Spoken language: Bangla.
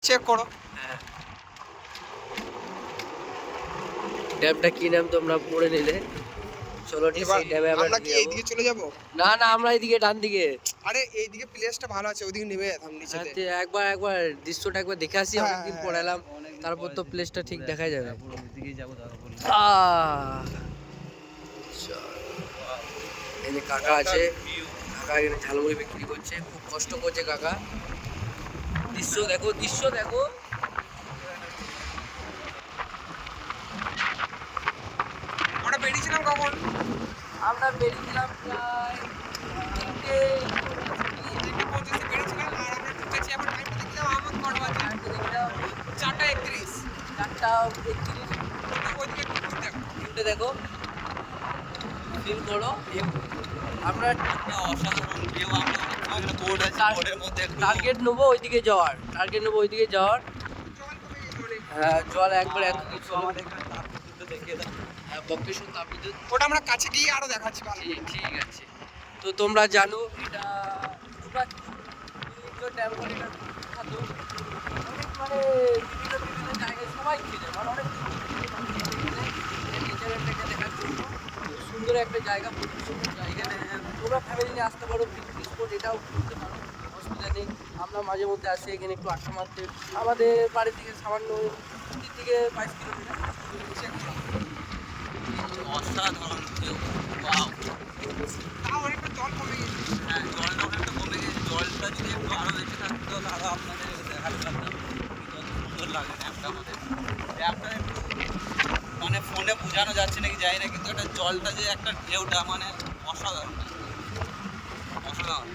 চেক করো। ড্যামটা কি নাম তোমরা পড়ে নিলে। চলো এবার সেই ড্যামে আমরা কি এইদিকে চলে যাব? না না, আমরা এইদিকে ডান দিকে। আরে এইদিকে প্লেসটা ভালো আছে, ওইদিকে নেমে যেতাম নিচেতে। একবার দৃশ্যটা একবার দেখে আসি, হ্যাঁ, অনেকদিন হ্যাঁ, পর এলাম, তারপর তো প্লেসটা ঠিক দেখা যাবে। এই যে কাকা আছে, কাকা এখানে ঝালমুড়ি বিক্রি করছে, খুব কষ্ট করছে কাকা। দৃশ্য দেখো, দৃশ্য দেখো। আমরা বেরিয়েছিলাম কখন? আমরা বেরিয়েছিলাম প্রায় 3:25 বেরিয়েছিলাম, আর আমরা ঢুকেছি। আবার টাইমটা দেখলাম আমার কটা বাজে? 4:31। 4:31। ওইদিকে একটু দেখো। ভিউটা দেখো, ফিল করো। আমরা অসাধারণ ভিউ। আমরা বোর্ড আছে, বোর্ডের মধ্যে টার্গেট নেবো ওইদিকে যাওয়ার, টার্গেট নেবো ওইদিকে যাওয়ার। হ্যাঁ, জল একবার এত কিছু আমাদের এখানে তাপবিদ্যুৎ দেখিয়ে দাও। বক্রেশ্বর তাপবিদ্যুৎ। ওটা আমরা কাছে গিয়ে আরো দেখাচ্ছি ভালো। ঠিক আছে। তো তোমরা জানো এটা ড্যাম বলে, এটা বিখ্যাত। অনেক মানে বিভিন্ন বিভিন্ন জায়গায় সবাই চেনে, মানে অনেক নেচারের থেকে দেখার জন্য খুব সুন্দর একটা জায়গা, খুব সুন্দর জায়গা। তোমরা ফ্যামিলি নিয়ে আসতে পারো, পিকনিক স্পট এটাও করতে পারো, অসুবিধা নেই। আমরা মাঝে মধ্যে আসি এখানে একটু আড্ডা মারতে। আমাদের বাড়ি থেকে সামান্য 20 থেকে 22 কিলোমিটার। অসাধারণ ভিউ। ওয়াও। তাও অনেকটা জল কমে গেছে। হ্যাঁ, জলটা অনেকটা কমে গেছে। জলটা যদি একটু আরো বেশি থাকতো তাহলে আরো আপনাদের দেখাতে পারতাম কত সুন্দর লাগে ড্যামটা আমাদের। ড্যামটা একটু মানে ফোনে বোঝানো যাচ্ছে নাকি জানি না, কিন্তু একটা জলটা যে একটা ঢেউটা মানে অসাধারণ, অসাধারণ।